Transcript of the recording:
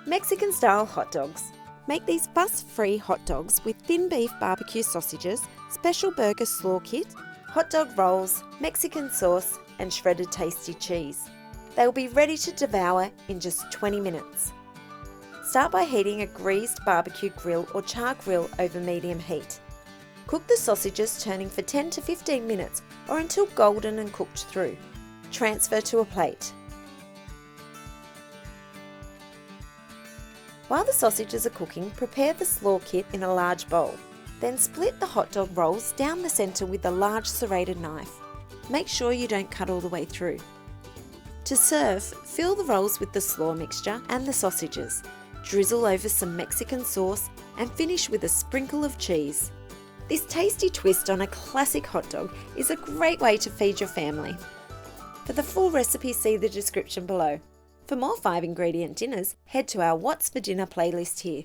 Mexican-style hot dogs. Make these fuss-free hot dogs with thin beef barbecue sausages, special burger slaw kit, hot dog rolls, Mexican sauce, and shredded tasty cheese. They will be ready to devour in just 20 minutes. Start by heating a greased barbecue grill or chargrill over medium heat. Cook the sausages, turning for 10 to 15 minutes or until golden and cooked through. Transfer to a plate. While the sausages are cooking, prepare the slaw kit in a large bowl. Then split the hot dog rolls down the centre with a large serrated knife. Make sure you don't cut all the way through. To serve, fill the rolls with the slaw mixture and the sausages. Drizzle over some Mexican sauce and finish with a sprinkle of cheese. This tasty twist on a classic hot dog is a great way to feed your family. For the full recipe, see the description below. For more 5-ingredient dinners, head to our What's for Dinner playlist here.